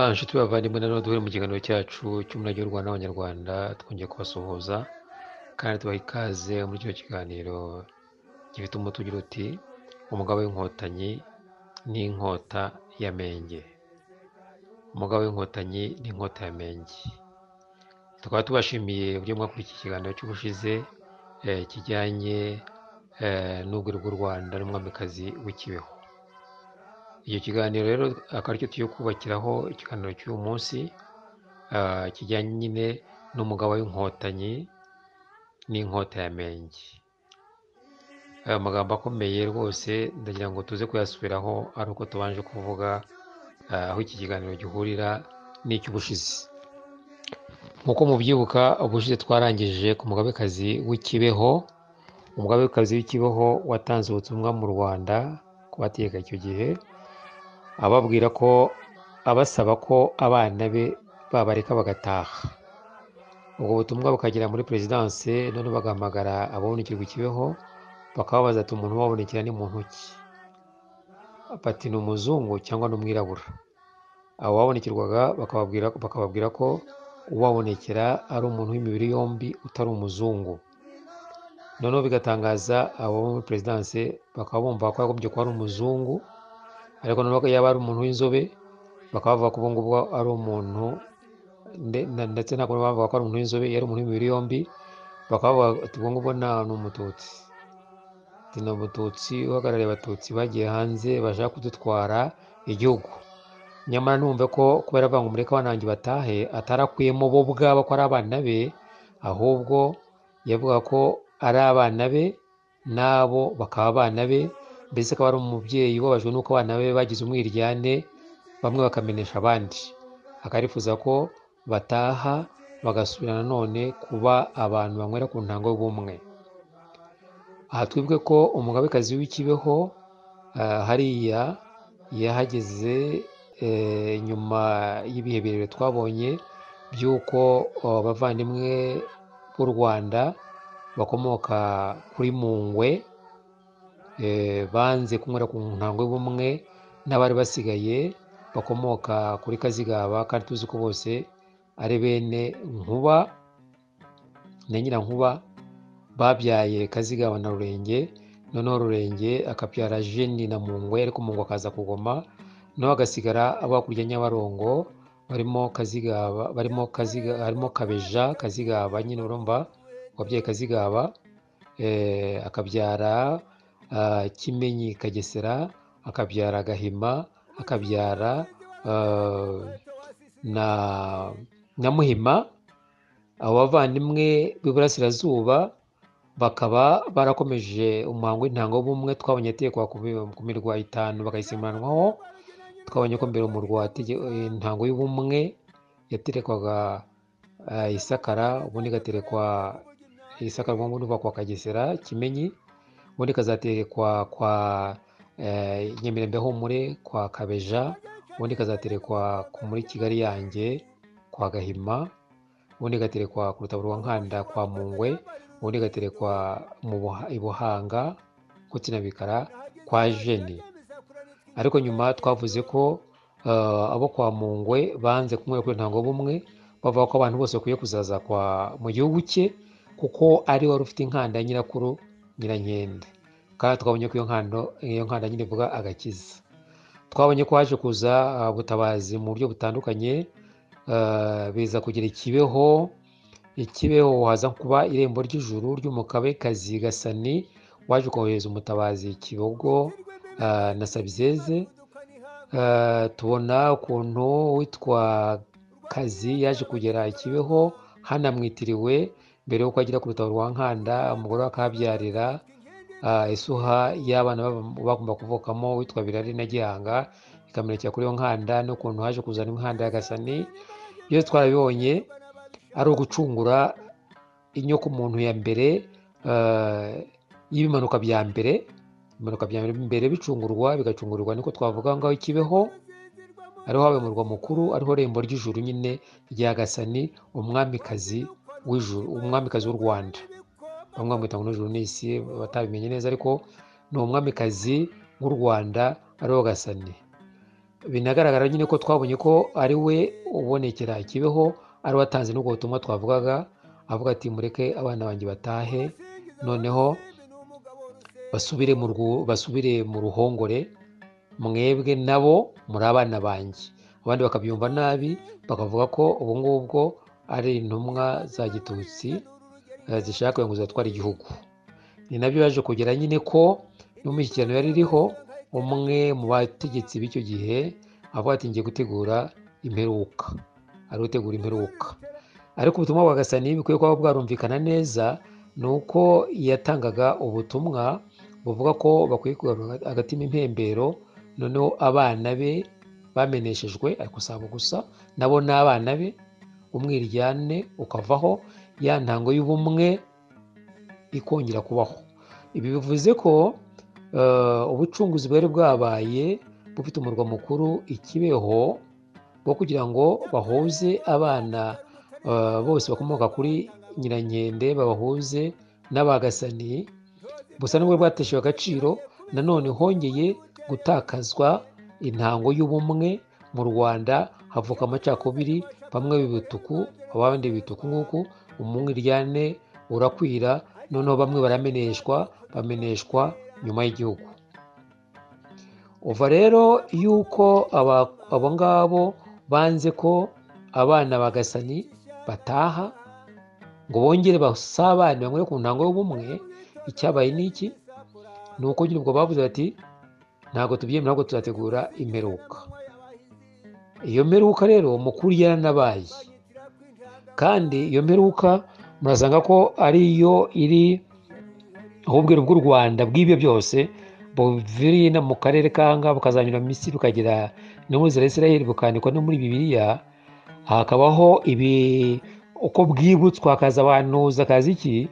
Inshuti bavandimwe na none duhure mu kiganiro cyacu cy'umurage w'u Rwanda n'Abanyarwanda, twongeye kubasuhuza kandi tubaha ikaze muri kino kiganiro gifite umutwe ugira uti umugabo w'inkotanyi n'inkota ya Menge. Umugabo w'inkotanyi n'inkota ya Menge. Tukaba tubashimiye uburyo mwakurikiye ikiganiro cy'ubushize kijyanye n'ubwiru bw'u Rwanda n'umwamikazi w'Ikibeho. Icyo kiganiro rero akaba aricyo tugiye kubakiraho ikiganiro cy'uyu munsi kijyanye nyine n'umugabo w'inkotanyi n'inkota ya Menge. Aya magambo akomeye rwose ndagira ngo tuze kuyasubiraho ari uko tubanje kuvuga aho iki kiganiro gihurira n'icy'ubushize. Nk'uko mubyibuka ubushize twarangije ku mugabekazi w'Ikibeho. Umugabekazi w'Ikibeho watanze ubutumwa mu Rwanda ku bategeka icyo gihe, ababwira ko abasaba ko abana be babareka bagataha. Ubwo butumwa bukagera muri perezidanse, none bagahamagara ababonekirwa Ikibeho bakababaza ati umuntu ubabonekera ni muntu ki? Bati ni umuzungu cyangwa ni umwirabura. Abo babonekerwaga bakababwira ko ubabonekera ari umuntu w'imibiri yombi utari umuzungu. Noneho bigatangaza abo muri perezidanse, bakaba bumva ko yagombye kuba ari umuzungu, ariko noneho yaba ari umuntu w'inzobe bakaba bavuga ko ubu ngubu ari umuntu, ndetse ntabwo bavuga ko ari umuntu w'inzobe, yari umuntu w'imibiri yombi, bakaba bavuga ati ubu ngubu ni umututsi. Ni umututsi uhagarariye abatutsi bagiye hanze bashaka kudutwara igihugu. Nyamara numve ko kubera avuga ngo mureke abanange batahe, atarakuyemo bo ubwabo ko ari abana be, ahubwo yavuga ko ari abana be nabo bakaba abana be, mbese akaba ari umubyeyi ubabajwe n'uko abana be bagize umwiryane, bamwe bakamenesha abandi. Akarifuza ko bataha bagasubira nanone kuba abantu banywera ku ntango y'ubumwe. Aha twibuke ko umugabekazi w'Ikibeho hariya yahageze nyuma y'ibihe birebire twabonye by'uko abavandimwe b'u Rwanda bakomoka kuri Mungwe banze kunywera ku ntango y'ubumwe n'abari basigaye bakomoka kuri Kazigaba, kandi tuzi ko bose ari bene Nkuba na Nyirankuba babyaye Kazigaba na Rurenge. Noneho Rurenge akabyara Jeni na Mungwe, ariko Mungwe akaza kugoma, naho hagasigara abo hakurya Nyabarongo barimo Kabeja Kazigaba, nyine urumva wabyaye Kazigaba, akabyara Kimenyi Kagesera, akabyara Gahima, akabyara na Muhima. Abo bavandimwe b'iburasirazuba bakaba barakomeje umuhango w'intango y'ubumwe. Twabonye atekwa ku mirwa 5 bakayisimuranwaho. Twabonye ko mbere umurwa intango y'ubumwe yaterekwaga Isakara, ubundi igaterekwa Isakara ubundi kwa Kagesera Kimenyi, ubundi ikazaterekwa kwa Nyemirembe Humure kwa Kabeja, ubundi ikazaterekwa muri Kigali yanjye kwa Gahima, ubundi igaterekwa ku Rutabura rwa Nkanda kwa Mungwe, ubundi igaterekwa i Buhanga ku Kinabikara kwa Jeni. Ariko nyuma twavuze ko abo kwa Mungwe banze kunywera kuri ntango y'ubumwe, bavuga ko abantu bose bakwiye kuzaza mu gihugu cye, kuko ari wari ufite inkanda ya nyirakuru Nyirankende. Kandi twabonye ko iyo nkanda nyine ivuga agakiza. Twabonye ko haje kuza ubutabazi mu buryo butandukanye, biza kugira Ikibeho haza kuba irembo ry'ijuru ry'umugabekazi Gasani waje kohereza umutabazi Kibogo na Sabizeze. Tubona ukuntu witwa Kazi yaje kugera Ikibeho hanamwitiriwe mbere y'uko agera ku Rutabura rwa Nkanda, umugore akabyarira isuha y'abana bagomba kuvukamo witwa Birari na Gihanga, ikamenekera kuri iyo nkanda, n'ukuntu haje kuzana inkanda ya Gasani. Iyo twarabibonye ari ugucungura inyoko muntu ya mbere y'ibimanuka bya mbere. Ibimanuka bya mbere bigacungurwa niko twavuga ngaho Kibeho, ariho habaye umurwa mukuru, ariho rembo ry'ijuru nyine rya Gasani, umwamikazi w'ijuru, umwamikazi w'u Rwanda. Bamwe bamwita ngo n'ijuru n'isi, batabimenye neza, ariko ni umwamikazi w'u Rwanda ariho Gasani. Binagaragara nyine ko twabonye ko ari we ubonekera Kibeho, ari watanze n'ubwo butumwa twavugaga, avuga ati mureke abana banjye batahe, noneho basubire mu ruhongore, mwebwe nabo muri abana banjye. Abandi bakabyumva nabi, bakavuga ko ubu ngubwo ari intumwa za gitutsi zishaka ngo zatwara igihugu. Ni nabyo yaje kugera nyine ko no mu mishyikirano yari iriho, umwe mu bategetsi b'icyo gihe avuga ati ngiye gutegura imperuka, ari gutegura imperuka. Ariko ubutumwa bwa Gasani bikwiye kuba bwarumvikana neza, ni uko yatangaga ubutumwa buvuga ko bakwiye kugarura agatima impembero, noneho abana be bameneshejwe, ariko si abo gusa, nabo ni abana be, umwiryane ukavaho, ya ntango y'ubumwe ikongera kubaho. Ibi bivuze ko ubucunguzi bwari bwabaye bufite umurwa mukuru i Kibeho, bwo kugira ngo bahuze abana bose bakomoka kuri Nyirankende, babahuze n'abagasani, gusa nubwo bwateshewe agaciro, nanone hongeye gutakazwa intango y'ubumwe mu Rwanda, havuka amacakubiri, bamwe b'ibituku abandi b'ibituku nk'uku, umwiryane urakwira, noneho bamwe bameneshwa nyuma y'igihugu. Uva rero yuko abo ngabo banze ko abana ba Gasani bataha ngo bongere basabane bamwe ku ntango y'ubumwe. Icyabaye ni iki? Ni uko nyine ubwo bavuze bati ntabwo tubyemera, ahubwo tuzategura imperuka. Iyo mperuka rero mukuru yaranabaye, kandi iyo mperuka murasanga ko ariyo iri ubwiru bw'u Rwanda bw'ibyo byose buviriye mu karere kanga, bukazanyura mu Misiri, bukagera no muri Israel, bukandikwa no muri Bibiliya. Hakabaho ibi uko bwibutswa, hakaza abahanuzi, hakaza iki,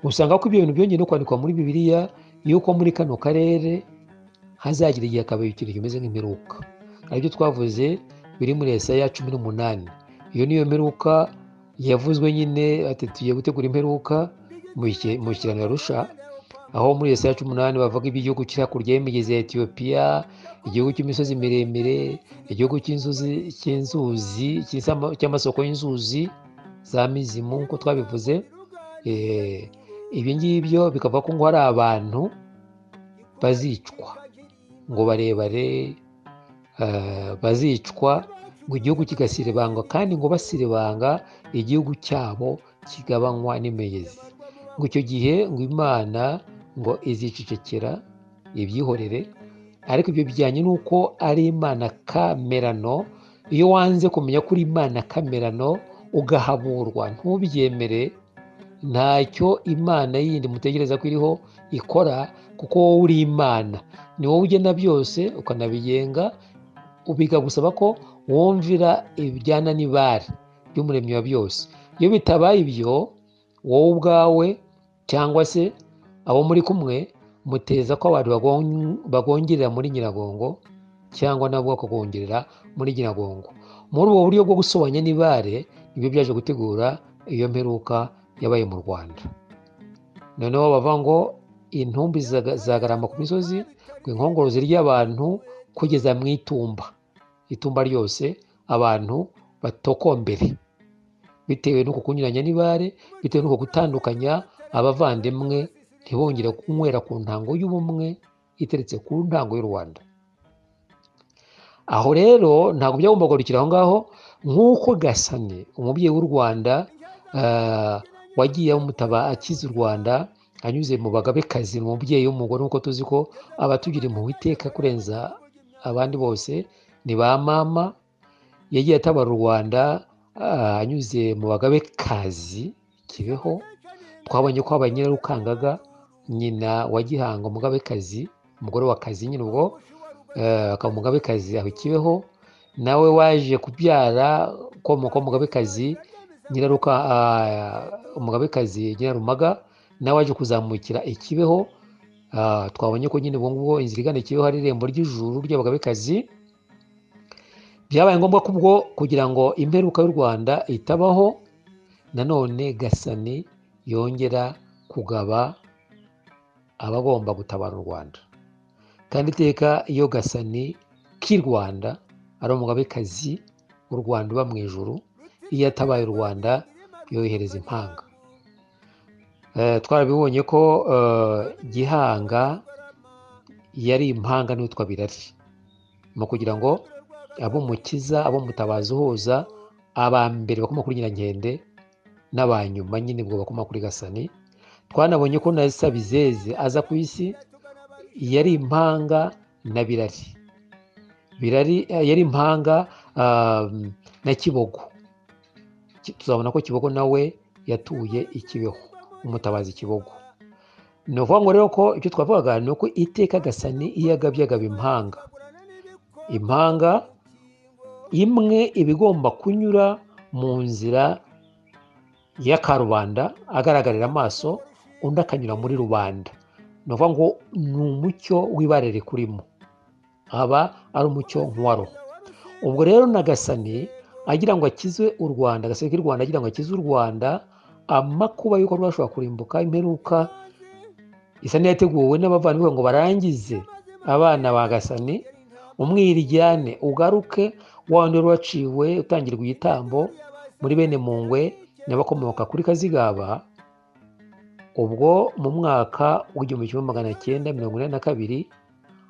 usanga ko ibyo bintu byongeye no kwandikwa muri Bibiliya, yuko muri kano karere hazagira igihe akabaye ikintu kimeze nk'imperuka. Aribyo twavuze biri muri Yesaya 18. Iyo niyo mperuka yavuzwe nyine, ati tugiye gutegura imperuka mu kirano Arusha, aho muri Yesaya 18 bavuga iby'igihugu kiri hakurya y'imigezi ya Etiyopiya, igihugu cy'imisozi miremire, igihugu cy'inzuzi cy'amasoko y'inzuzi za Mizimu, nk'uko twabivuze. Ibyo ngibyo bikavuga ko ngo hari abantu bazicwa, ngo barebare bazicwa, ngo igihugu kigasiribangwa, kandi ngo basiribanga igihugu cyabo kigabanywa n'imigezi. Ngo icyo gihe ngo Imana ngo izicecekera ibyihorere. Ariko ibyo bijyanye n'uko ari Imana kamerano. Iyo wanze kumenya ko uri Imana kamerano ugahaburwa, ntubyemere, ntacyo Imana yindi mutegereza ko iriho ikora, kuko wowe uri Imana, ni wowe ugena byose ukanabigenga. Bikagusaba ko wumvira ibijyana n'ibare ry'umuremyi wa byose. Iyo bitabaye ibyo, wowe ubwawe cyangwa se abo muri kumwe muteza ko abantu bagongerera muri nyiragongo, cyangwa nabo bakagongerera muri nyiragongo. Muri ubu buryo bwo gusobanya n'ibare nibyo byaje gutegura iyo mperuka yabaye mu Rwanda. Noneho bavuga ngo intumbi zagarama ku misozi, ngo inkongoro zirya abantu kugeza mu itumba ryose, abantu batokombere, bitewe n'uko kunyuranya n'ibare, bitewe n'uko gutandukanya abavandimwe, ntibongere kunywera ku ntango y'ubumwe iteretse ku ntango y'u Rwanda. Aho rero ntabwo byagomba kugarukira aho ngaho, nk'uko Gasani umubyeyi w'u Rwanda wagiye amutaba akiza u Rwanda anyuze mu bagabekazi, ni umubyeyi w'umugore, nk'uko tuzi ko abatugira impuhwe iteka kurenza abandi bose ni ba mama. Yagiye atabara u Rwanda anyuze mu bagabekazi Kibeho. Twabonye ko habaye Nyirarukangaga, nyina wa Gihanga, umugabekazi, umugore wa Kazi nyine ubwo akaba umugabekazi aho Kibeho, nawe waje kubyara komoka umugabekazi umugabekazi Nyirarumaga, nawe waje kuzamukira i Kibeho, twabonye ko nyine ubwo inzira igana ikibeho hari irembo ry'ijuru ry'abagabekazi. Byabaye ngombwa ko ubwo kugira ngo imperuka y'u Rwanda itabaho, nanone Gasani yongera kugaba abagomba gutabara u Rwanda. Kandi iteka iyo Gasani k'i Rwanda ari umugabekazi w'u Rwanda uba mu ijuru, iyo atabaye u Rwanda yohereza impanga. Twarabibonye ko Gihanga yari impanga n'uwitwa Birari, mu kugira ngo ab'Umukiza, ab'Umutabazi uhuza, aba mbere bakoma kuri Nyirankende n'abanyuma nyine ubwo bakoma kuri Gasani. Twanabonye ko na Sabizeze aza ku isi yari impanga na Birari. Birari yari impanga na Kibogo. Tuzabona ko Kibogo nawe yatuye i Kibeho, Umutabazi Kibogo. Ni ukuvuga ngo rero ko icyo twavugaga ni uko iteka Gasani iyo agabye agaba impanga imwe iba igomba kunyura mu nzira ya Karubanda agaragarira amaso, undi akanyura muri rubanda. Ni ukuvuga ngo ni umucyo w'ibare rikurimo, aba ari umucyo nk'uwa roho. Ubwo rero na Gasani agira ngo akize u Rwanda, Gasani k'i Rwanda agira ngo akize u Rwanda amakuba y'uko rwashobora kurimbuka, imperuka isa n'iyateguwe n'abavandimwe ngo barangize abana ba Gasani, umwiryane ugaruke, wa wundi wari waciwe utangirwa igitambo muri bene Mungwe n'abakomoka kuri Kazigaba. Ubwo mu mwaka w'1982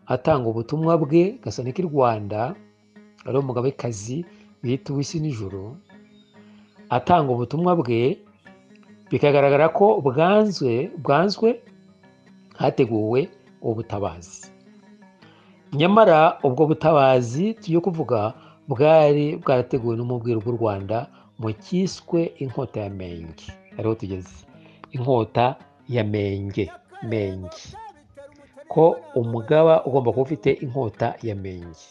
atanga ubutumwa bwe, Gasani k'i Rwanda ari umugabekazi bita uw'isi n'ijuru, atanga ubutumwa bwe, bikagaragara ko bwanzwe hateguwe ubutabazi. Nyamara ubwo butabazi tugiye kuvuga bwari bwarateguwe n'umubwiro bw'u Rwanda mu cyiswe inkota ya Menge. Ariho tugeze, inkota ya Menge. Ko umugaba ugomba kuba ufite inkota ya Menge.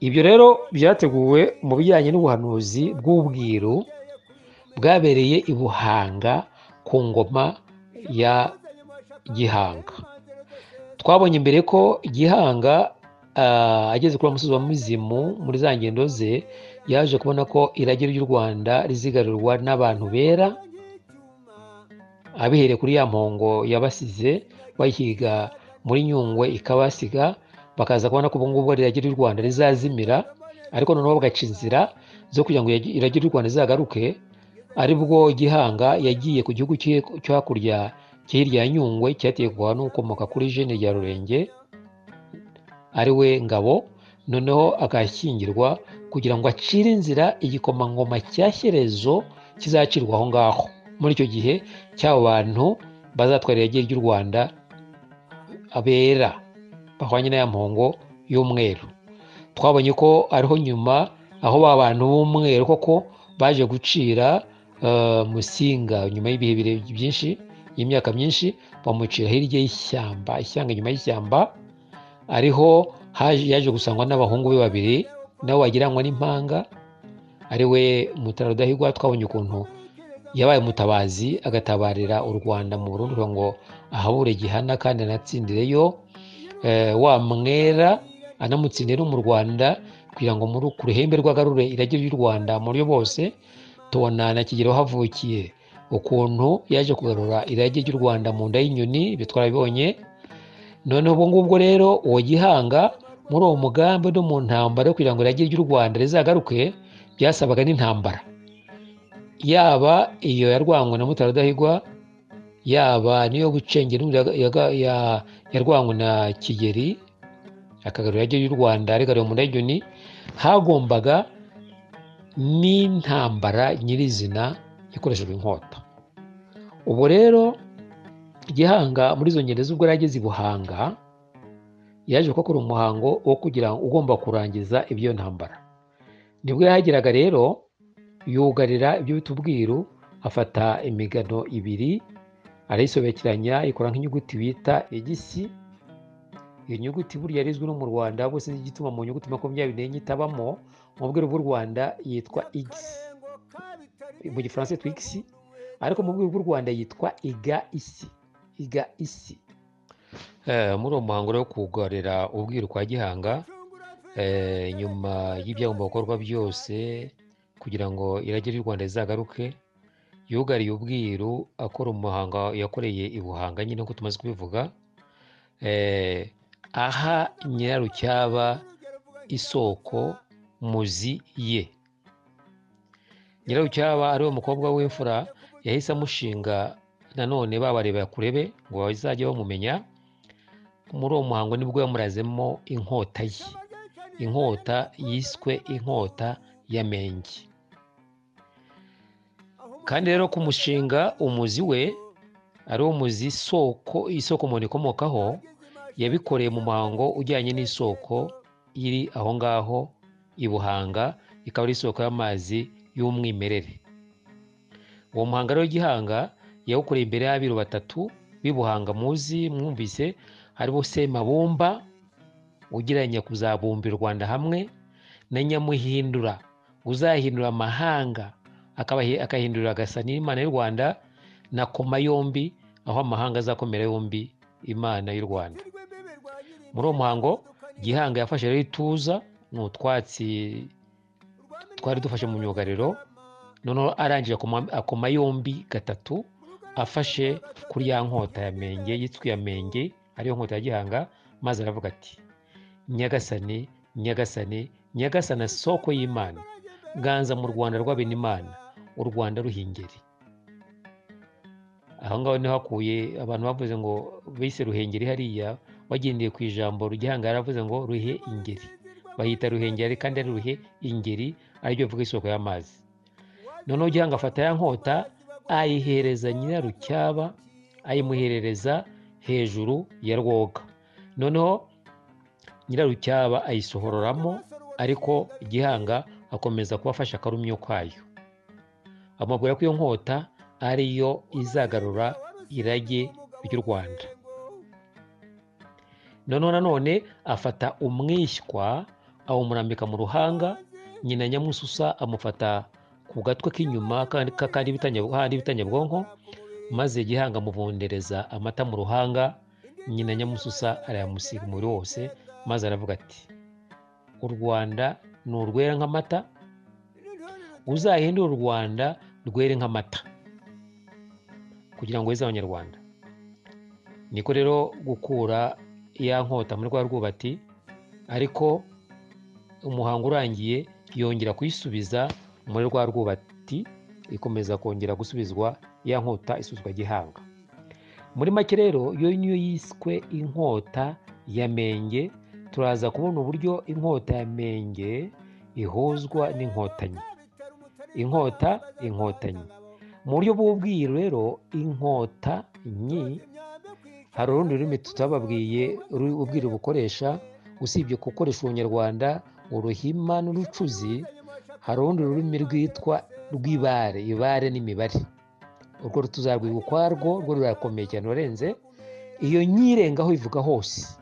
Ibyo rero byateguwe mu bijyanye n'ubuhanuzi bw'ubwiru bwabereye i Buhanga ku ngoma ya Gihanga. Twabonye mbere ko Gihanga ageze kuri musozi wa Muzimu muri za ngendo ze, yaje kubona ko irage ry'u Rwanda rizigarirwa n'abantu bera, abihereye kuri ya mpongo yabasize bayihiga muri Nyungwe ikabasiga, bakaza kubona ko ubu ngubu irage ry'u Rwanda rizazimira, ariko noneho bagaca inzira zo kugira ngo irage ry'u Rwanda rizagaruke. Aribwo Gihanga yagiye ku gihugu cyo hakurya hirya ya Nyungwe cyategekwaga n'ukomoka kuri Jene rya Rurenge ari we Ngabo, noneho akashyingirwa kugira ngo acire inzira igikomangoma cya Shyerezo kizacirwa aho ngaho muri icyo gihe cy'abo bantu bazatwara irage ry'u Rwanda abera bahwanye n'aya mpongo y'umweru. Twabonye ko ariho nyuma aho ba bantu b'umweru koko baje gucira Musinga nyuma y'ibihe byinshi, y'imyaka myinshi, bamucira hirya y'ishyamba, inyuma y'ishyamba, ariho yaje gusangwa n'abahungu be babiri nabo wagiranwa n'impanga, ari we Mutara Rudahigwa. Twabonye ukuntu yabaye umutabazi agatabarira u Rwanda mu Burundi ngo ahabure Gihana kandi anatsindireyo, wa Mwera anamutsindire mu Rwanda kugira ngo ku ruhembe rw'agarure irage ry'u Rwanda mu buryo bose. Tubona na Kigeli havukiye ukuntu yaje kugarura irage ry'u Rwanda mu nda y'inyoni, ibyo twarabibonye. Noneho ubwo ngubwo rero uwo Gihanga muri uwo mugambi no mu ntambara yo kugira ngo irage ry'u Rwanda rizagaruke, byasabaga n'intambara, yaba iyo yarwanywe na Mutara Rudahigwa, yaba niyo Bucengeri yarwanywe na Kigeli akagarura irage ry'u Rwanda rigaruriwe mu nda y'inyoni. Hagombaga n'intambara nyirizina yakoreshejwe inkota. Ubwo rero Gihanga muri izo ngendo ubwo yageze i Buhanga, yaje gukora umuhango wo kugira ngo ugomba kurangiza ibyo ntambara. Nibwo yahageraga rero yugarira ibyo bita ubwiru, afata imigano ibiri arayisobekeranya, ikora nk'inyuguti bita igisi. Iyo nyuguti burya yarizwe no mu Rwanda, bose igituma mu nyuguti 24 itabamo mu bwiru bw'u Rwanda yitwa X, mu Gifaransa yitwa X, ariko mu bwiru bw'u Rwanda yitwa iga isi. muri uwo muhango wo kugarira ubwiru kwa Gihanga, nyuma y'ibyagomba gukorwa byose kugira ngo irage ry'u Rwanda rizagaruke, yugariye ubwiru akora umuhango yakoreye i Buhanga nyine nk'uko tumaze kubivuga, aha Nyirarucyaba isoko muzi ye. Nyirarucyaba ari we mukobwa w'imfura yahise amushinga nanone babareba kurebe ngo bazajye bamumenya. Muri uwo muhango nibwo yamurazemo inkota ye, inkota yiswe inkota ya Menge. Kandi rero ku mushinga umuzi we ari wo muzi isoko umuntu ikomokaho, yabikoreye mu muhango ujyanye n'isoko iri aho ngaho i Buhanga, ikaba ari isoko y'amazi y'umwimerere. Uwo muhango rero Gihanga yawukoreye imbere y'abiru batatu b'i Buhanga muzi mwumvise, hariho Semabumba ugiranya kuzabumbira u Rwanda hamwe, na Nyamuhindura uzahindura amahanga akahindurira agasa n'Imana y'u Rwanda, na Komayombi aho amahanga azakomera yombi Imana y'u Rwanda. Muri uwo muhango Gihanga yafashe rero ituza, ni utwatsi twari dufashe mu myugariro, noneho arangije akoma yombi gatatu afashe kuri ya nkota ya Menge yitwa ya Menge, ariyo nkota ya Gihanga, maze aravuga ati: Nyagasani, Nyagasani, Nyagasani soko y'Imana, ganza mu Rwanda rw'Abenimana, u Rwanda ruhingeri. Aho ngaho niho hakuye abantu bavuze ngo bise Ruhengeri hariya, wagendeye ku ijambo Gihanga yaravuze ngo ruhe ingeri, bahita Ruhengeri kandi ari ruhe ingeri, aribyo bivuga isoko y'amazi. Noneho Gihanga afata ya nkota ayihereza Nyirarucyaba, ayimuherereza hejuru ya Rwoga. Noneho Nyirarucyaba ayisohororamo, ariko Gihanga akomeza kubafasha akarumyo kwayo, amubwira ko iyo nkota ariyo izagarura irage ry'u Rwanda. Nanone afata umwishywa awumurambika mu ruhanga, nyina Nyamususa amufata ku gatwe k'inyuma kandi bitanyabwonko, maze Gihanga amuvundereza amata mu ruhanga, nyina Nyamususa arayamusiga umubiri wose, maze aravuga ati: u Rwanda ni urwera nk'amata, uzahindure u Rwanda rwere nk'amata, kugira ngo weze Abanyarwanda. Niko rero gukura ya nkota muri rwa rwubati, ariko umuhango urangiye yongera kuyisubiza muri rwa rwubati, ikomeza kongera gusubizwa ya nkota isubizwa Gihanga. Muri make rero iyo niyo yiswe inkota ya Menge. Turaza kubona uburyo inkota ya Menge ihuzwa n'inkotanyi, inkotanyi mu buryo bw'ubwiru. Rero inkotanyi hari urundi rurimi tutababwiye ubwiru bukoresha, usibye gukoresha Urunyarwanda, Uruhima n'Urucuzi, hari urundi rurimi rwitwa rw'ibare, ibare n'imibare. Urwo tuzarwiga ukwarwo, rwo rurakomeye cyane urenze iyo nyirengaho ivuga hose,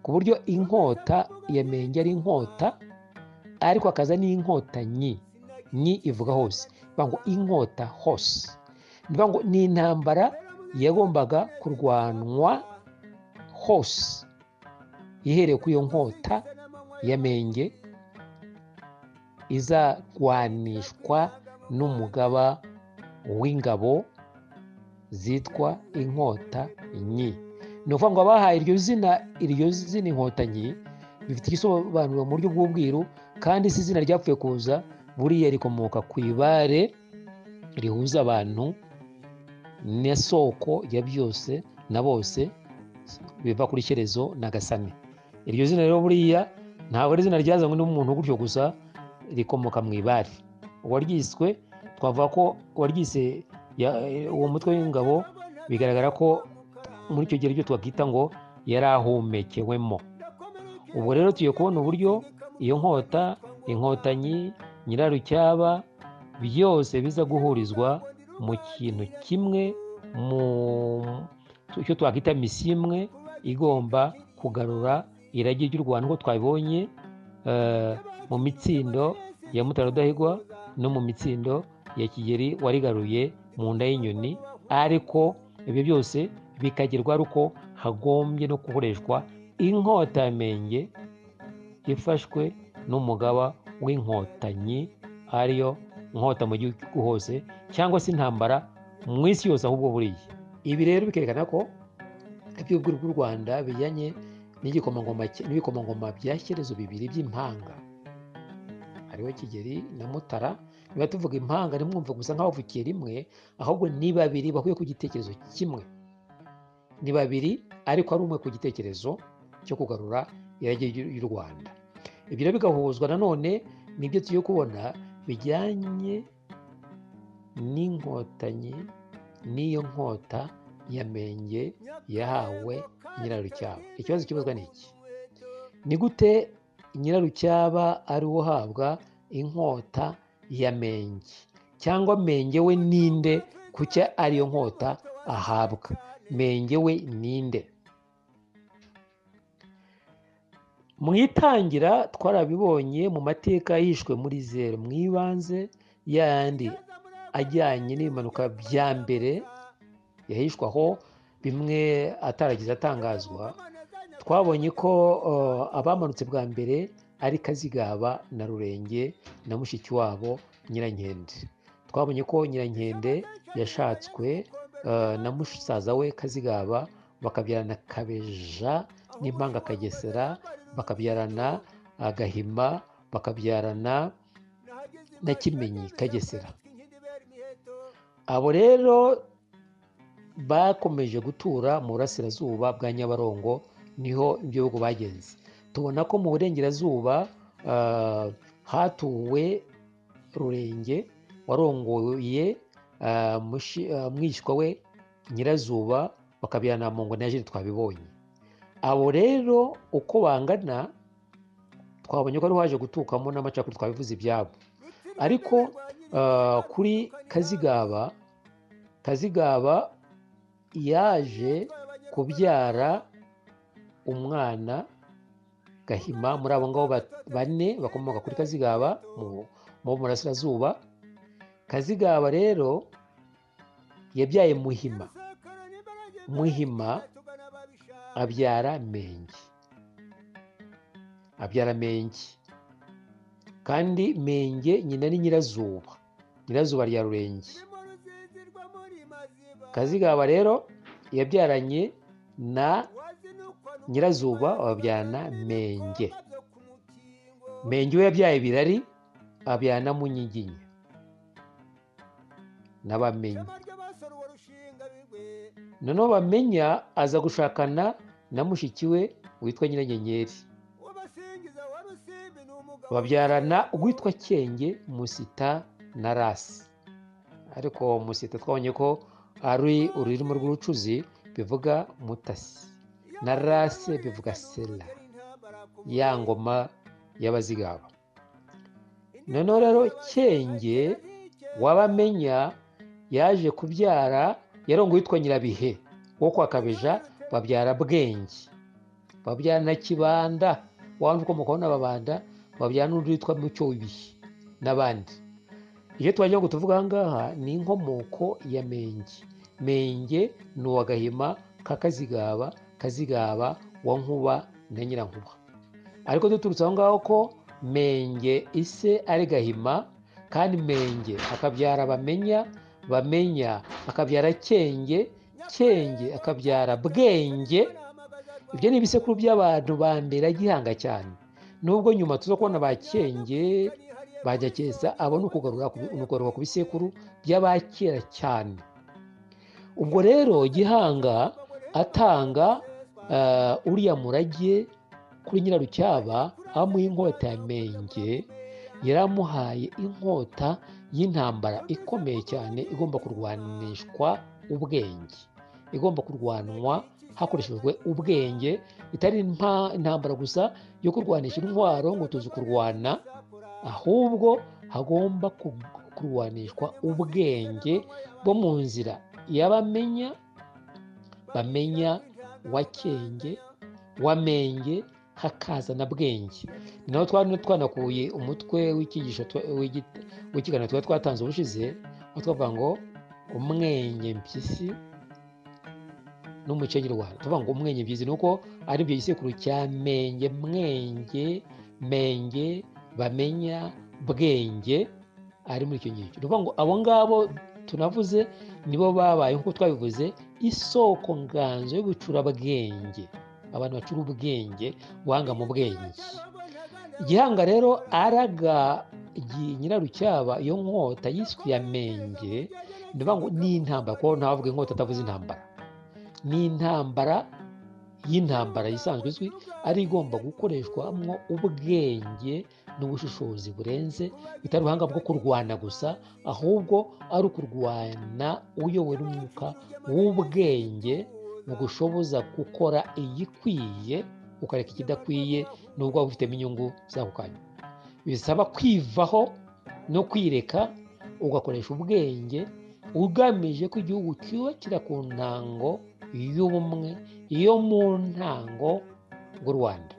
ku buryo inkota ya Menge ari inkota, ariko akaza n'inkotanyi, nyi ivuga hose, ngo inkota hose, ngo ni intambara yagombaga kurwanwa hose, ihereye ku iyo nkota ya Menge izarwanishwa n'umugaba w'ingabo zitwa inkota nyi. Ni ukuvuga ngo abahaye iryo zina inkotanyi bifite igisobanuro mu buryo bw'ubwiru, kandi si izina ryapfuye kuza, buriya rikomoka ku ibare rihuza abantu n'isoko ya byose na bose, biva kuri Shyerezo na Gasani. Iryo zina rero buriya ntabwo ari izina ryazanywe n'umuntu gutyo gusa, rikomoka mu ibare. Uwaryiswe twavuga ko uwaryise uwo mutwe w'ingabo, bigaragara ko muri icyo gihe cyo twakita ngo yari ahumekewemo. Ubwo rero tugiye kubona uburyo iyo nkota, inkotanyi, Nyirarucyaba, byose biza guhurizwa mu kintu kimwe, mu icyo twakita misiyo imwe igomba kugarura irage ry'u Rwanda, nk'uko twabibonye mu mitsindo ya Mutara Rudahigwa no mu mitsindo ya Kigeli warigaruye mu nda y'inyoni. Ariko ibyo byose bikagerwa ari uko hagombye no gukoreshwa inkota ya menge ifashwe n'umugaba w'inkotanyi, ariyo nkota mu gihugu hose cyangwa se intambara mu isi yose ahubwo buriya. Ibi rero bikerekana ko iby'ubwiru bw'u Rwanda bijyanye n'ibikomangoma bya Shyerezo bibiri by'impanga, hariho Kigeli na Mutara. Niba tuvuga impanga ntimwumve gusa nk'abavukiye rimwe, ahubwo ni babiri bahuye ku gitekerezo kimwe, ni babiri ariko ari umwe ku gitekerezo cyo kugarura irage ry'u Rwanda. Ibyo rero bigahuzwa nanone n'ibyo tugiye kubona bijyanye n'inkotanyi n'iyo nkota ya menge yahawe Nyirarucyaba. Ikibazo kibazwa ni iki: ni gute Nyirarucyaba ari we uhabwa inkota ya menge, cyangwa menge we ninde kuki ariyo nkota ahabwa? Menge we ninde? Mu itangira twarabibonye mu mateka yishwe muri zero, mu ibanze yandi ajyanye n'ibimanuka bya mbere yahishwe aho bimwe ataragize atangazwa. Twabonye ko abamanutse bwa mbere ari Kazigaba na Rurenge na mushiki wabo Nyirankende. Twabonye ko Nyirankende yashatswe na musaza we Kazigaba, bakabyarana Kabeja n'impanga Kagesera, bakabyarana Gahima, bakabyarana na Kimenyi Kagesera. Abo rero bakomeje gutura mu burasirazuba bwa Nyabarongo, niho ibyo bihugu bagenze. Tubona ko mu burengerazuba hatuwe Rurenge warongoye mwishywa we Nyirazuba, bakabyarana Mpongo na Jiri. Twabibonye abo rero uko bangana, twabonye ko ari haje gutukamo n'amacakubiri, twabivuze ibyabo. Ariko kuri Kazigaba yaje kubyara umwana Gahima. Muri abo ngabo bane bakomoka kuri Kazigaba mu burasirazuba. Kazigaba rero yabyaye Muhima, Muhima abyara Menge, kandi Menge nyina ni Nyirazuba, Nyirazuba rya Rurenge. Kazigaba rero yabyaranye na Nyirazuba, babyarana Menge. Menge we yabyaye Birari, abyarana Munyiginya n'Abamenya. Noneho Bamenya aza gushakana na mushiki we witwa Nyiranyenyeri, babyarana uwitwa Cyenge, Musita na Rasi. Ariko Musita twabonye ko ari ururimi rw'urucuzi, bivuga Mutasi, na Rasi bivuga Sela, ya ngoma y'Abazigaba. Noneho rero Cyenge w'Abamenya yaje kubyara yarongo witwa Nyirabihe wo kwa Kabeja, babyara Bwenge, babyara na Kibanda wanje ukomokaho n'Ababanda, babyara n'undi witwa Mucyo w'Ibihe n'abandi. Iyo twagiye ngo tuvuga aha ngaha ni inkomoko ya Menge. Menge ni uwa Gahima ka Kazigaba, Kazigaba wa Nkuba na Nyirankuba. Ariko duturutse aho ngaho ko Menge ise ari Gahima, kandi Menge akabyara Bamenya, Bamenya akabyara Cyenge, Cyenge akabyara Bwenge. Ibyo ni ibisekuru by'abantu ba mbere gihanga cyane, nubwo nyuma tuza kubona ba Cyenge bajya Cyesa, abo ni ukugaruka ku bisekuru by'abakera cyane. Ubwo rero Gihanga atanga uriya murage kuri Nyirarucyaba, amuha inkota ya Menge, yaramuhaye inkota y'intambara ikomeye cyane, igomba kurwanishwa ubwenge, igomba kurwanwa hakoreshejwe ubwenge, itari intambara gusa yo kurwanisha intwaro ngo tuzi kurwana, ahubwo hagomba kurwanishwa ubwenge bwo mu nzira y'Abamenya, Bamenya wa Cyenge, wa Menge, hakaza na Bwenge. Naho twanakuye umutwe w'ikiganiro tuba twatanze ubushize, aho twavuga ngo umwenge mpyisi n'umukenyerwanda. Tuvuga ngo umwenge byizi ni uko ari byo gisekuru cya menge, mwenge, menge, bamenya, bwenge, ari muri icyo ngicyo. Tuvuga ngo abo ngabo tunavuze nibo babaye nk'uko twabivuze isoko nganzo y'ubucurabwenge, abantu bacura ubwenge, buhanga mu bwenge. Gihanga rero araga Nyirarucyaba iyo nkota yiswe ya menge, ndavuga ngo ni intambara, kuko ntavuga inkota atavuze intambara, ni intambara y'intambara isanzwe izwi, ari igomba gukoreshwamo ubwenge n'ubushishozi burenze, bitari ubuhanga bwo kurwana gusa, ahubwo ari ukurwana uyobowe n'umwuka w'ubwenge bugushoboza gukora igikwiye ukareka ikidakwiye, nubwo waba ufitemo inyungu z'ako kanya. Bisaba kwivaho no kwireka, ugakoresha ubwenge ugamije ko igihugu cyubakira ku ntango y'ubumwe, iyo mu ntango bw'u Rwanda.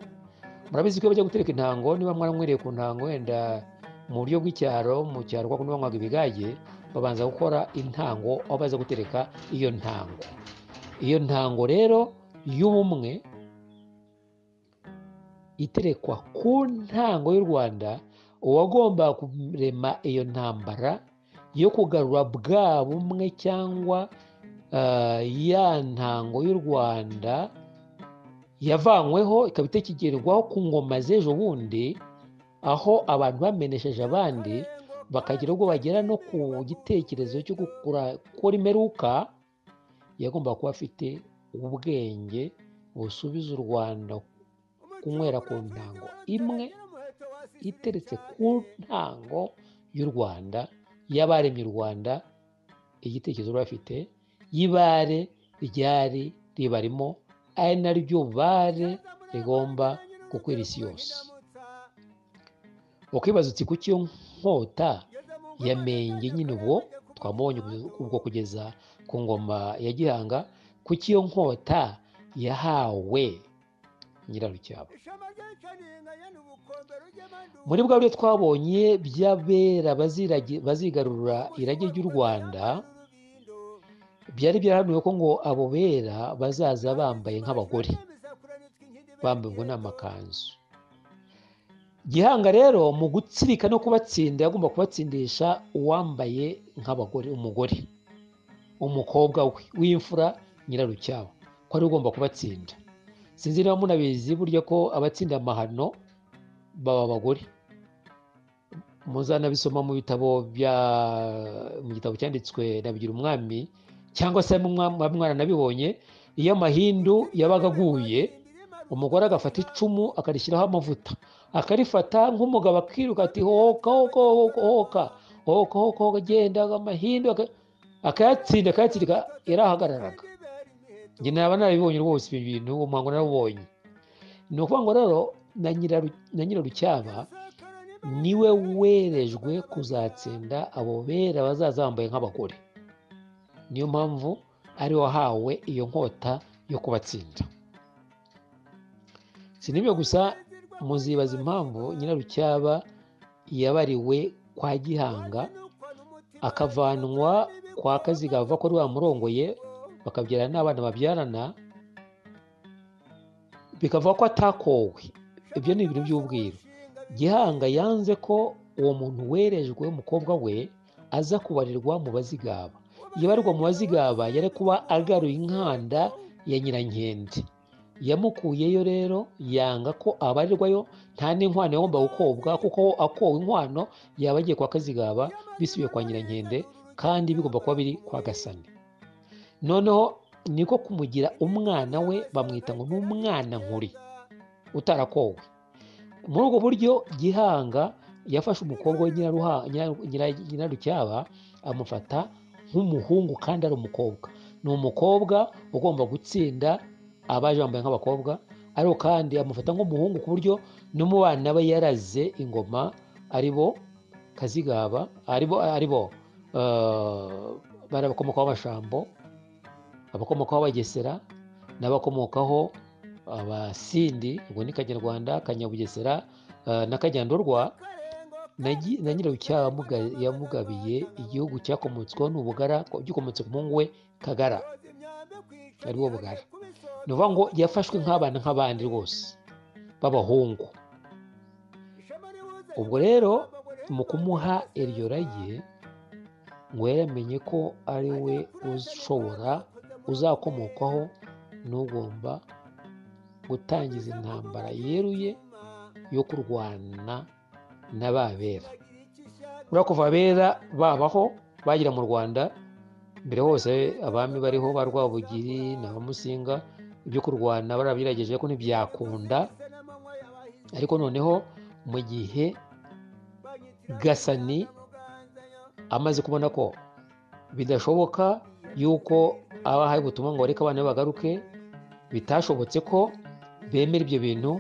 Murabizi ko bajya gutereka intango, niba mwaramwereye ku ntango wenda mu buryo bw'icyaro, mu cyaro kwa kundi banywaga ibigage, babanza gukora intango aho baza gutereka iyo ntango. Iyo ntango rero y'ubumwe iterekwa ku ntango y'u Rwanda, uwagomba kurema iyo ntambara yo kugarura bwa bumwe cyangwa ya ntango y'u Rwanda yavanyweho ikaba itekigerwaho ku ngoma z'ejo bundi, aho abantu bamenesheje abandi bakagira ubwo bagera no ku gitekerezo cyo gukora imperuka, yagomba kuba afite ubwenge busubiza u Rwanda kunywera ku ntango imwe iteretse ku ntango y'u Rwanda, y'abaremye u Rwanda, igitekerezo bafite y'ibare ryari ribarimo, ari naryo bare rigomba gukwira isi yose. Ukibaza uti kuki iyo nkota ya menge nyine ubwo twamubonye ubwo kugeza ku ngoma ya Gihanga, kuki iyo nkota yahawe Nyirarucyaba? Muri bwa buryo twabonye by'abera bazigarurira irage ry'u Rwanda, byari byarahanuwe ko ngo abo bera bazaza bambaye nk'abagore, bambaye n'amakanzu. Gihanga rero mu gutsirika no kubatsinda yagomba kubatsindisha uwambaye nk'abagore, umugore, umukobwa we w'imfura Nyirarucyaba, ko ari ugomba kubatsinda. Sinzi niba munabizi burya ko abatsinda amahano baba abagore. Muzanabisoma mu gitabo cyanditswe na Bigirumwami, cyangwa se mwaranabibonye, iyo amahindu yabaga aguye, umugore agafata icumu akarishyiraho amavuta, akarifata nk'umugabo akiruka ati hoka hoka hoka hoka hoka, agenda amahindu akayatsindika yarahagararaga. Njye naba narabibonye rwose ibi bintu, uwo muhango narabonye. Ni ukuvuga ngo rero na Nyirarucyaba niwe werejwe kuzatsinda abo bera bazaza bambaye nk'abagore. Niyo mpamvu ari wahawe iyo nkota yo kubatsinda. Si n'ibyo gusa, muzibaza impamvu Nyirarucyaba yabariwe kwa Gihanga akavanwa kwa Kazigaba ko ari wamurongoye, bakabyarana n'abana babyarana, bikavuga ko atakowe. Ibyo ni ibintu by'ubwiru. Gihanga yanze ko uwo muntu werejwe umukobwa we aza kubarirwa mu Bazigaba. Iyo abarirwa mu Bazigaba yari kuba agaruye inkanda ya Nyirankende. Yamukuyeyo rero, yanga ko abarirwayo, nta n'inkwano yagomba gukobwa, kuko akowe inkwano yaba agiye kwa Kazigaba bisubiye kwa Nyirankende, kandi bigomba kuba biri kwa Gasani. Noneho niko kumugira umwana we, bamwita ngo ni umwana nkuri utarakowe. Muri ubwo buryo Gihanga yafashe umukobwa we Nyirarucyaba amufata nk'umuhungu, kandi ari umukobwa. Ni umukobwa ugomba gutsinda abaje bambaye nk'abakobwa, ariko kandi amufata nk'umuhungu ku buryo no mu bana be yaraze ingoma, aribo Kazigaba, aribo bari abakomokaho Abashambo, abakomokaho Abagesera, n'abakomokaho Abasindi, ubwo ni Kanyarwanda, Kanyabugesera na Kanyandorwa. Na Nyirarucyaba yamugabiye igihugu cyakomotsweho n'Ubugara, gikomotse ku muhungu we Kagara. aribo Bugara. Ni ukuvuga ngo yafashwe nk'abana nk'abandi rwose b'abahungu. Ubwo rero mu kumuha iryo rage ngo yaramenye ko ari we uzakomokwaho n'ugomba gutangiza intambara yeruye yo kurwana n'Ababera. Urabona kuva Abera babaho bagera mu Rwanda, mbere hose abami bariho ba Rwabugiri na Musinga, ibyo kurwana barabigerageje ko ntibyakunda. Ariko noneho mu gihe Gasani amaze kubona ko bidashoboka yuko abahaye ubutumwa ngo bareke abana be bagaruke, bitashobotse ko bemera ibyo bintu,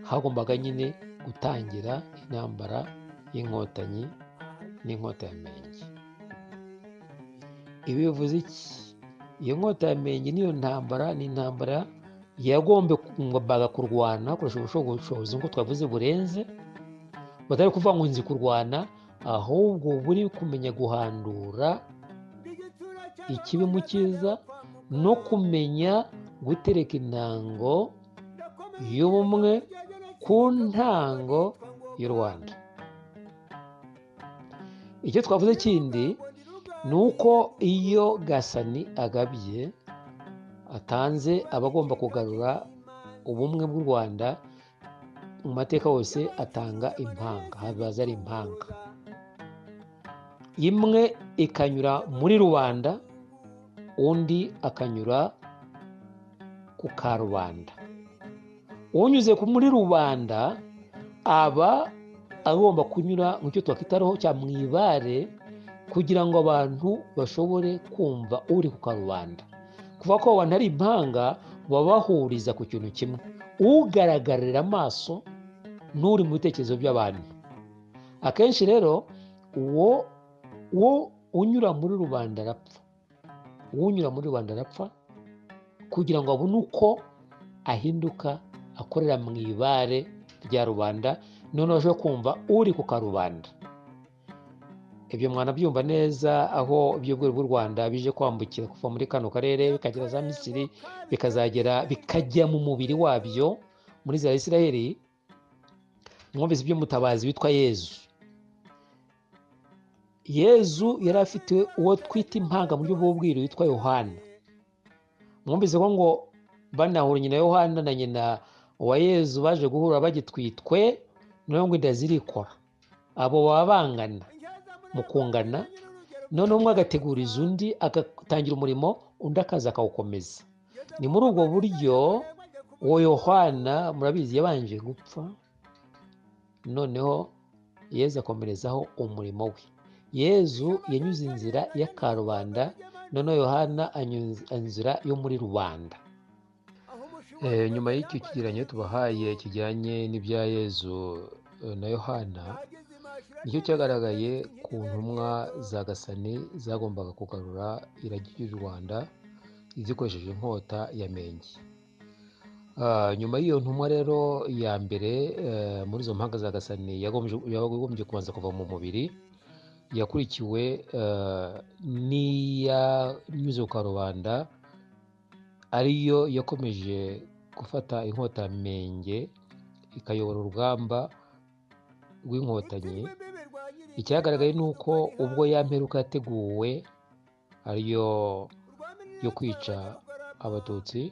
hagombaga nyine gutangira intambara y'inkotanyi n'inkota ya Menge. Ibi bivuze iki? Iyo nkota ya Menge niyo ntambara, ni intambara yagombaga kurwana hakoresha ubushobozi nk'uko twavuze burenze, batari kuvuga ngo nzi kurwana, ahubwo buri kumenya guhandura ikibi mu cyiza no kumenya gutereka intango y'ubumwe ku ntango y'u Rwanda. Icyo twavuze kindi ni uko iyo Gasani agabye atanze abagomba kugarura ubumwe bw'u Rwanda, mu mateka yose atanga impanga, habaza ari impanga imwe ikanyura muri rubanda, undi akanyura ku Karubanda. Unyuze muri rubanda aba agomba kunyura mu cyo twakwitaho cya mwibare, kugira ngo abantu bashobore kumva uri ku Karubanda. Kuva ko abantu ari impanga baba bahuriza ku kintu kimwe, ugaragarira amaso n'uri mu bitekerezo by'abantu. Akenshi rero uwo unyura muri rubanda arapfa, kugira ngo abone uko ahinduka akorera mu ibare rya rubanda, noneho aje kumva uri ku Karubanda. Ibyo mwanabyumva neza, aho iby'ubworo bw'u Rwanda bije kwambukira kuva muri kano karere bikagera za Misiri, bikajya mu mubiri wabyo muri za Isiraheli. Mwumvise iby'umutabazi witwa Yezu yari afite uwo twita impanga mu buryo bw'ubwiru witwa Yohana. Mwumvise ko ngo banahura nyina Yohana na nyina wa Yezu baje guhura bagitwitwe, noneho ngo inda zirikora. Abo baba bangana mu kungana, noneho umwe agateguriza undi, agatangira umurimo, undi akaza akawukomeza. Ni muri ubwo buryo uwo Yohana murabizi yabanje gupfa, noneho Yezu akomerezaho umurimo we. Yezu yanyuze inzira ya Karubanda, noneho Yohana anyuze inzira yo muri rubanda. Nyuma y'icyo kigereranyo tubahaye kijyanye n'ibya Yezu na Yohana, nicyo cyagaragaye ku ntumwa za Gasani zagombaga kugarura iragi ry'u Rwanda zikoresheje inkota ya Menge. Nyuma y'iyo ntumwa rero ya mbere muri izo mpanga za Gasani yagombye kubanza kuva mu mubiri, yakurikiwe n'iyanyuze ku Karubanda, ariyo yakomeje gufata inkota ya Menge ikayobora urugamba rw'inkotanyi. Icyagaragaye ni uko ubwo ya mperuka yateguwe, ariyo yo kwica Abatutsi,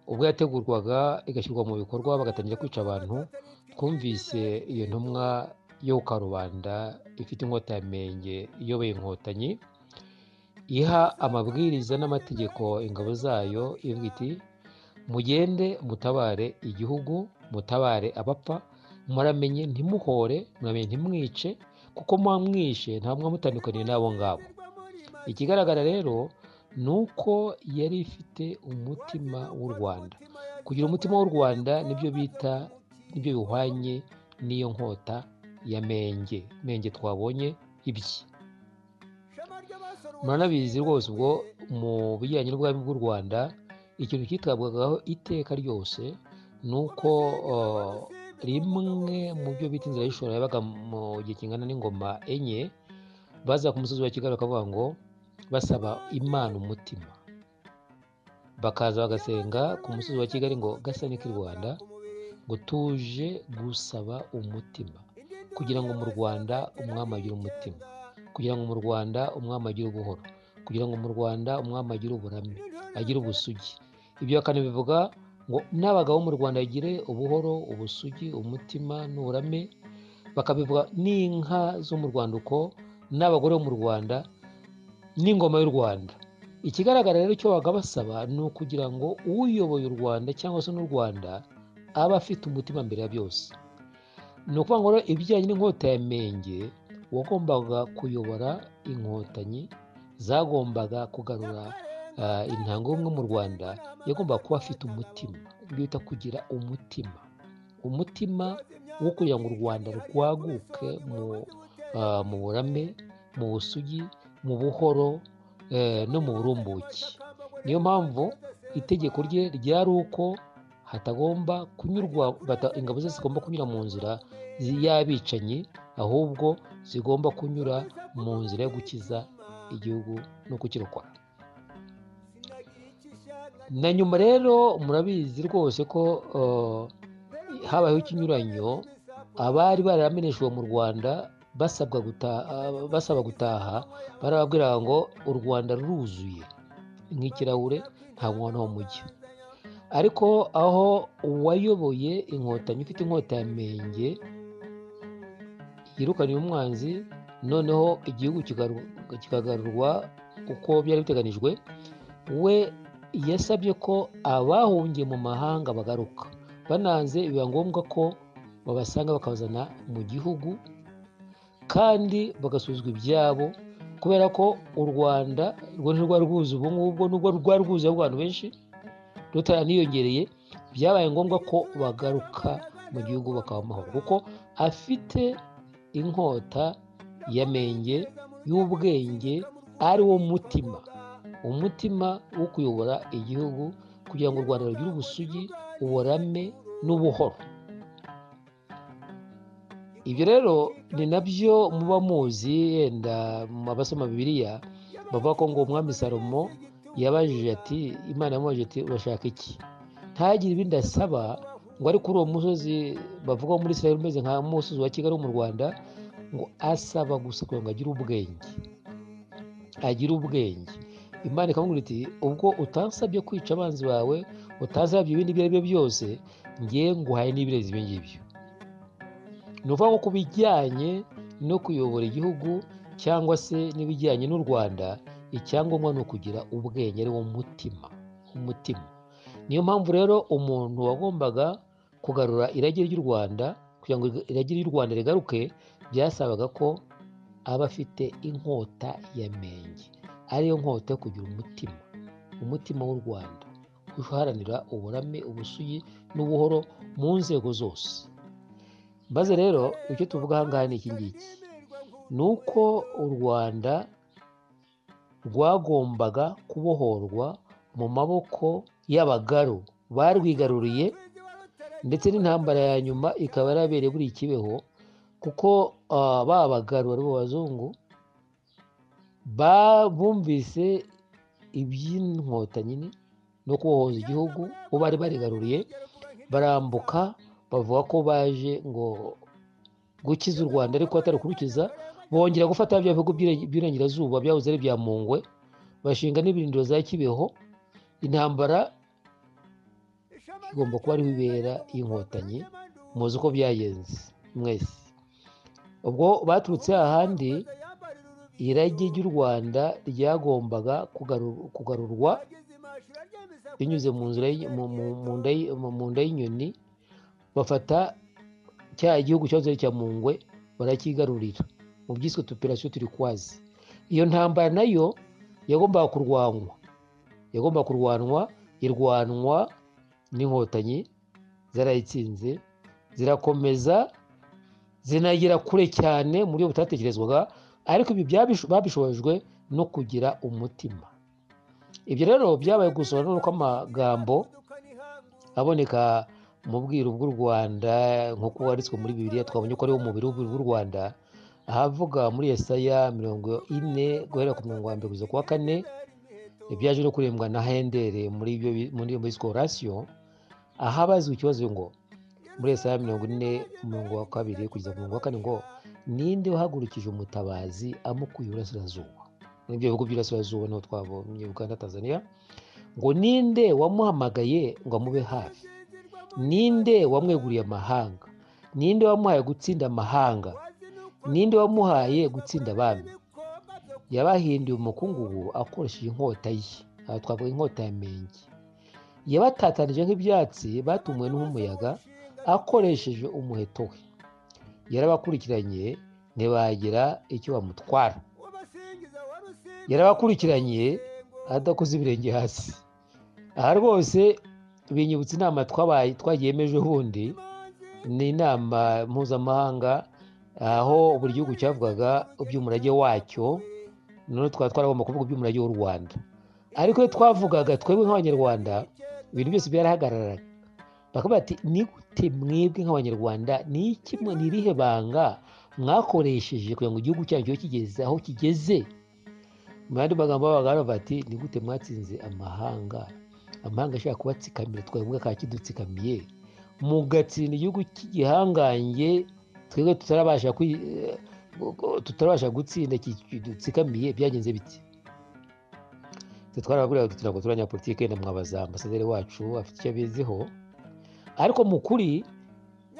ubwo yategurwaga igashyirwa mu bikorwa bagatangira kwica abantu, twumvise iyo ntumwa yo ku Karubanda ifite inkota ya Menge iyoboye inkotanyi, iha amabwiriza n'amategeko ingabo zayo, ivuga iti mugende mutabare igihugu, mutabare abapfa, muramenye ntimuhore, muramenye ntimwice, kuko mwamwishe nta mwamutandukaniye n'abo ngabo. Ikigaragara rero ni uko yari ifite umutima w'u Rwanda. Kugira umutima w'u Rwanda nibyo bihwanye n'iyo nkota ya Menge twabonye ibye. Muranabizi rwose ubwo mu bijyanye n'ubwami bw'u Rwanda, ikintu cyitabwagaho iteka ryose ni uko rimwe mu byo bita inzira y'ishora yabaga mu gihe kingana n'ingoma enye, baza ku musozi wa Kigali bakavuga ngo basaba Imana umutima. bakaza bagasenga ku musozi wa Kigali ngo Gasani k'i Rwanda, ngo tuje gusaba umutima kugira ngo mu Rwanda umwami agire umutima, kugira ngo mu Rwanda umwami agire ubuhoro, kugira ngo mu Rwanda umwami agire uburame, agire ubusugi. Ibyo bakanabivuga ngo n'abagabo mu Rwanda bagire ubuhoro, ubusugi, umutima n'uburame, bakabivuga n'inka zo mu Rwanda uko, n'abagore bo mu Rwanda n'ingoma y'u Rwanda. Ikigaragara rero icyo baga basaba ni ukugira ngo uyoboye u Rwanda cyangwa se n'u Rwanda aba afite umutima mbere ya byose. Ni ukuvuga ngo rero ibijyanye n'inkota ya Menge, uwagombaga kuyobora inkotanyi zagombaga kugarura intango y'ubumwe mu Rwanda, yagombaga kuba afite umutima. Ibyo bita kugira umutima, umutima wo kugira ngo u Rwanda rwaguke mu burame, mu busugi, mu buhoro no mu burumbuke. Niyo mpamvu itegeko rye ryari uko hatagomba kunyurwa, ingabo ze zigomba kunyura mu nzira y'abicanyi, ahubwo zigomba kunyura mu nzira yo gukiza igihugu no kukirokora. Na nyuma rero murabizi rwose ko habayeho ikinyuranyo, abari barameneshejwe mu Rwanda basaba gutaha, barababwira ngo u Rwanda ruruzuye nk'ikirahure, nta mwana wo mujya. Ariko aho uwayoboye inkotanyi ufite inkota ya Menge yirukaniye umwanzi, noneho igihugu kikagarurwa uko byari biteganijwe, we yasabye ko abahungiye mu mahanga bagaruka. Bananze biba ngombwa ko babasanga bakabazana mu gihugu kandi bagasubizwa ibyabo, kubera ko u Rwanda rwo ntirwari rwuzuye ubu ngubwo, nubwo rwari rwuzuye abantu benshi rutaraniyongereye, byabaye ngombwa ko bagaruka mu gihugu bakaba amahoro, kuko afite inkota ya Menge y'ubwenge, ari wo mutima, umutima wo kuyobora igihugu kugira ngo u Rwanda rugire ubusugi, uburame n'ubuhoro. Ibyo rero ni nabyo muba muzi, yenda abasoma Bibiliya bavuga ko ngo umwami Salomo yabajije ati, Imana yamubajije ati urashaka iki? Ntagire ibindi asaba, ngo ari kuri uwo musozi bavuga muri Israel umeze nka musozi wa Kigali wo mu Rwanda, ngo asaba gusa kugira ngo agire ubwenge, agire ubwenge. Imana ikamubwira iti ubwo utansabye kwica abanzi bawe, utansabye ibindi ibyo ari byo byose, ngiye nguhaye n'ibirenze ibyo ngibyo. Ni ukuvuga ko ku bijyanye no kuyobora igihugu cyangwa se n'ibijyanye n'u Rwanda, icyangombwa ni ukugira ubwenge, ari wo mutima, umutima. Niyo mpamvu rero umuntu wagombaga kugarura irage ry'u Rwanda, kugira ngo irage ry'u Rwanda rigaruke, byasabaga ko aba afite inkota ya Menge, ariyo nkota yo kugira umutima, umutima w'u Rwanda uharanira uburame, ubusugi n'ubuhoro mu nzego zose. Maze rero icyo tuvuga aha ngaha ni iki ngiki, ni uko u Rwanda rwagombaga kubohorwa mu maboko y'Abagaru barwigaruriye, ndetse n'intambara ya nyuma ikaba yarabereye buri Kibeho, kuko ba Bagaru ari bo bazungu bumvise iby'inkotanyi no kubohoza igihugu, bo bari barigaruriye, barambuka bavuga ko baje ngo gukiza u Rwanda, ariko atari kurukiza, bongera gufata bya bihugu by'Iburengerazuba byahoze ari bya Mungwe, bashinga n'ibirindiro za Kibeho. Intambara igomba kuba ariho ibera y'inkotanyi, muzi uko byagenze mwese. Ubwo baturutse ahandi, irage ry'u Rwanda ryagombaga kugarurwa binyuze mu nda y'inyoni, bafata cya gihugu cyahoze ari cya Mungwe barakigarurira mu byiswe operasiyo turikwazi. Iyo ntambara nayo yagombaga kurwanwa, irwanwa n'inkotanyi, zarayitsinze, zirakomeza, zinagera kure cyane mu buryo butatekerezwaga, ariko ibi babishobojwe no kugira umutima. Ibyo rero byabaye gusobanura nuko amagambo aboneka mu bwiru bw'u Rwanda nk'uko wanditswe muri Bibiliya, twabonye ko ari wo mubiri w'u Rwanda, ahavuga muri Yesaya 40 guhera ku 1 kugeza ku 4, byaje no kurembwa na Hendere muri Scoration, aho abazwa ikibazo ngo muri Yesaya 40:2 kugeza ku 4 ngo ninde wahagurukije umutabazi amukuye iburasirazuba. Muri ibyo bihugu by'Iburasirazuba niho twabonye Uganda, Tanzania, ngo ninde wamuhamagaye ngo amube hafi, ninde wamweguriye amahanga, ninde wamuhaye gutsinda amahanga, ninde wamuhaye gutsinda abami. Yabahinduye umukungugu akoresheje inkota ye, aha twavuga inkota ya menge. Yabatatanije nk'ibyatsi batumwe n'umuyaga akoresheje umuheto we. Yarabakurikiranye ntibagira icyo bamutwara, yarabakurikiranye adakoze ibirenge hasi. Aha rwose binyibutsa inama twagiye ejo bundi, ni inama mpuzamahanga aho buri gihugu cyavugaga iby'umurage wacyo, none twaba twaragomba kuvuga iby'umurage w'u Rwanda. Ariko iyo twavugaga twebwe nk'abanyarwanda ibintu byose byarahagararaga, bakavuga bati ni gute mwebwe nk'abanyarwanda ni irihe banga mwakoresheje kugira ngo igihugu cyanyu kigeze aho kigeze. Mu yandi magambo bavuga bati ni gute mwatsinze amahanga ashaka kubatsikamira, twebwe kakidutsikamiye, mugatsinda igihugu cy'igihangange twebwe tutarabasha gutsinda kidutsikamiye. Byagenze biti? Twarababwira tuti ntabwo turi abanyapolitike, na mwabaza ambasaderi wacu afite icyo abiziho. Ariko mu kuri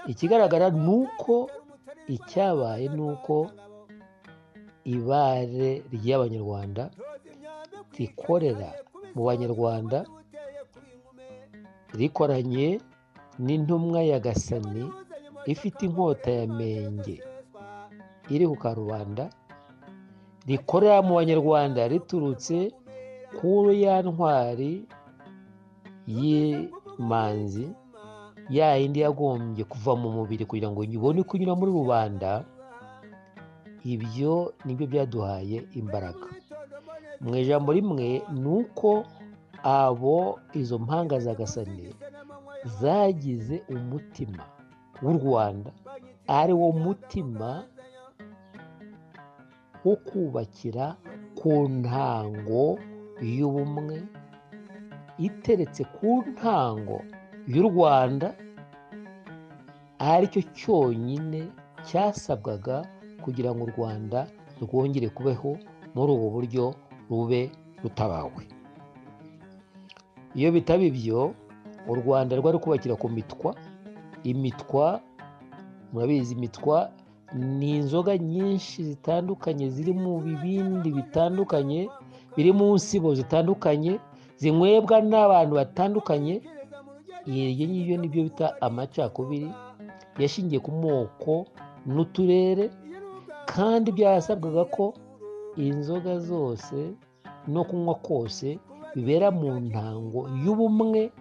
ikigaragara ni uko icyabaye ni uko ibare ry'abanyarwanda rikorera mu banyarwanda rikoranye n'intumwa ya Gasani ifite inkota ya menge iri ku karubanda, rikorera mu banyarwanda riturutse kuri ya ntwari y'imanzi, ya yindi yagombye kuva mu mubiri kugira ngo ibone kunyura muri rubanda. Ibyo nibyo byaduhaye imbaraga. Mu ijambo rimwe ni uko izo mpanga za Gasani zagize umutima w'u Rwanda, ari wo mutima wo kubakira ku ntango y'ubumwe iteretse ku ntango y'u Rwanda, aricyo cyonyine cyasabwaga kugira ngo u Rwanda rwongere kubeho muri ubu buryo rube rutabawe. Iyo bitaba ibyo, u Rwanda rwari kubakira ku mitwa. Imitwa murabizi, imitwa ni inzoga nyinshi zitandukanye ziri mu bibindi bitandukanye, biri mu nsibo zitandukanye, zinywebwa n'abantu batandukanye. Ibyo ngibyo nibyo bita amacakubiri yashingiye ku moko n'uturere, kandi byasabwaga ko inzoga zose no kunywa kose bibera mu ntango y'ubumwe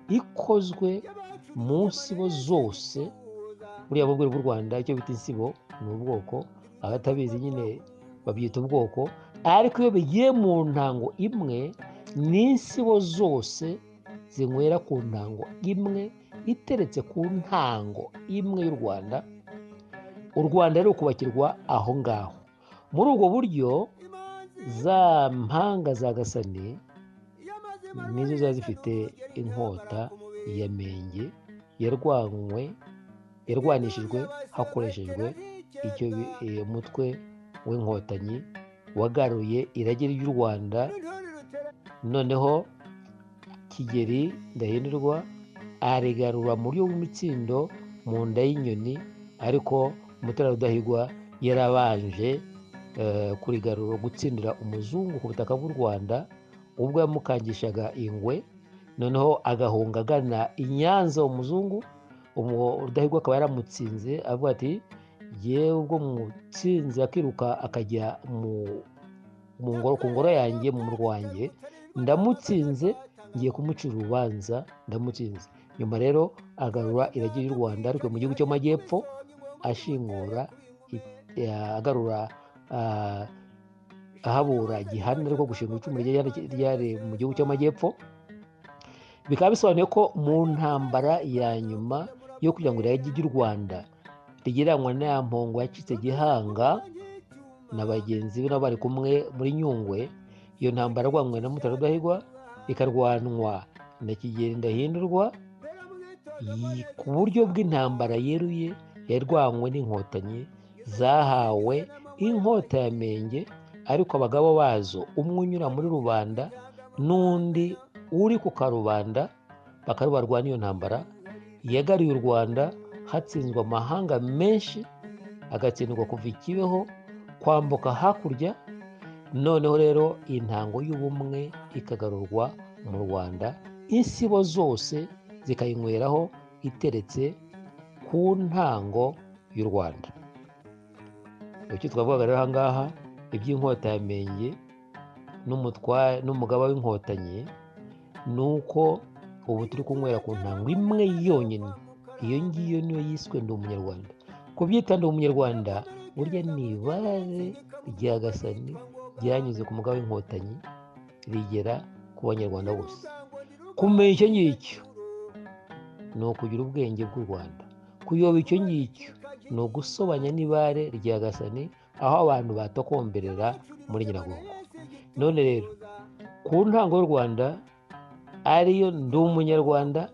ikozwe mu nsibo zose. Buriya mu rwego rw'u Rwanda icyo bita insibo ni ubwoko, abatabizi nyine babyita ubwoko, ariko iyo bigiye mu ntango imwe ni insibo zose zinywera ku ntango imwe iteretse ku ntango imwe y'u Rwanda. U Rwanda rero kubakirwa aho ngaho. Muri ubwo buryo za mpanga za Gasani nizo ziba zifite inkota ya menge yarwanishijwe hakoreshejwe umutwe w'inkotanyi wagaruye irage ry'u Rwanda. Noneho Kigeli Ndahindurwa arigarura mu buryo bw'imitsindo mu nda y'inyoni, ariko Mutara Rudahigwa yarabanje kurigarura gutsindira umuzungu ku butaka bw'u Rwanda ubwo yamukangishaga ingwe, noneho agahunga agana i Nyanza. Umuzungu Rudahigwa akaba yaramutsinze, avuga ati yewe ubwo mutsinze akiruka akajya ku ngoro yanjye mu rwanjye, ndamutsinze ngiye kumucira urubanza, ndamutsinze. Nyuma rero agarura irage ry'u Rwanda ariko mu gihugu cy'amajyepfo, ashingura agarura ahabura Gihana ariko gushinga icumu ryari mu gihugu cy'amajyepfo. Bikaba bisobanuye ko mu ntambara ya nyuma yo kugira ngo irage ry'u Rwanda rigereranywa n'aya mpongo yacitse Gihanga na bagenzi be nabo bari kumwe muri Nyungwe, iyo ntambara yarwanywe na Mutara Rudahigwa ikarwanwa na Kigeli Ndahindurwa ku buryo bw'intambara yeruye yarwanywe n'inkotanyi zahawe inkota ya Menge, ariko abagabo bazo umwe unyura muri rubanda n'undi uri ku karubanda bakarubarwa n'iyo ntambara. Yagaruye u Rwanda hatsinzwe amahanga menshi, agatsindwa kuva i Kibeho kwambuka hakurya. Noneho rero intango y'ubumwe ikagarurwa mu Rwanda, insibo zose zikayinyweraho iteretse ku ntango y'u Rwanda. Icyo twavugaga rero aha ngaha iby'inkota ya Menge n'umugaba w'inkotanyi ni uko ubu turi kunywera ku ntango imwe yonyine. Iyo ngiyo niyo yiswe Ndi Umunyarwanda. Kubyita Ndi Umunyarwanda burya ni ibare rya Gasani ryanyuze ku mugaba w'inkotanyi rigera ku banyarwanda bose. Kumenya icyo ngicyo ni ukugira ubwenge bw'u Rwanda. Kuyoba icyo ngicyo ni ugusobanya n'ibare rya Gasani aho abantu batokomberera muri Nyiragongo. None rero ku ntango y'u Rwanda ariyo Ndi Umunyarwanda,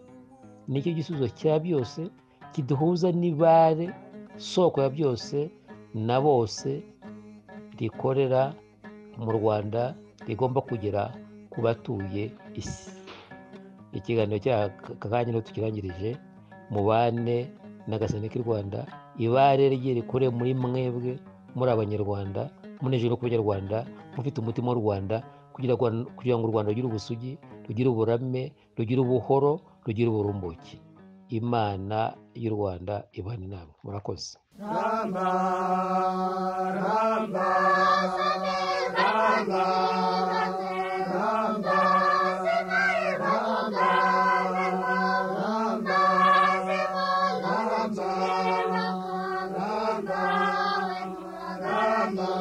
nicyo gisubizo cya byose kiduhuza n'ibare soko ya byose na bose rikorera mu Rwanda, rigomba kugera ku batuye isi. Ikiganiro cy'akanya tukirangirije. Mubane n'Agasani k'i Rwanda, ibare rye rikore muri mwebwe, muri Abanyarwanda, munejeje no ku Banyarwanda, mufite umutima w'u Rwanda, kugira ngo u Rwanda rugire ubusugi, rugire uburame, rugire ubuhoro, rugire uburumbuke. Imana y'u Rwanda ibane namwe. Murakoze. Ramba, Ramba, Ramba, Ramba, Ramba, Ramba, Ramba, Ramba, Ramba,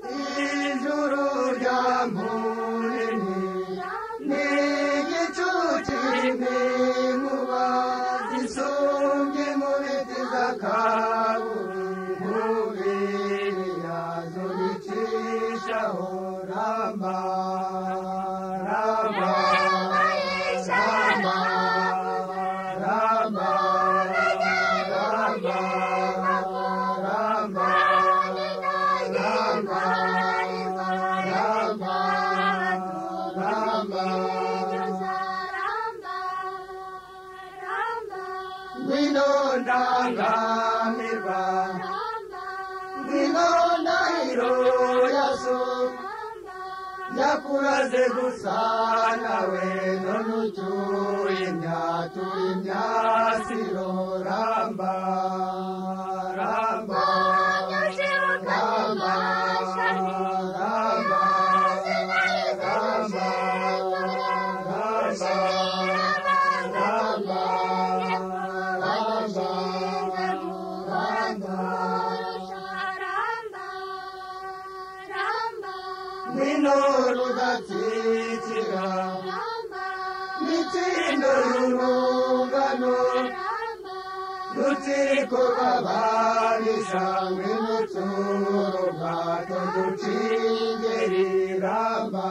Ijuru rya Munini n'igicu cy'inkuba zisumbye mu biti z'akaburimbi yazo bicishaho. Ramba, Ramba, Ramba, Ramba, Ramba, Ramba, Ngwino ndangamirwa, ngwino ndahiro yaso, yakuraze gusa nawe none ucyuye imyasiro. Ramba, Ramba, Ramba, Ramba, Ngwino rudatsikira, mitsindo y'urungano, rutsiko rw'abarisha, ngwino tsuru bwato ducingeri. Ramba.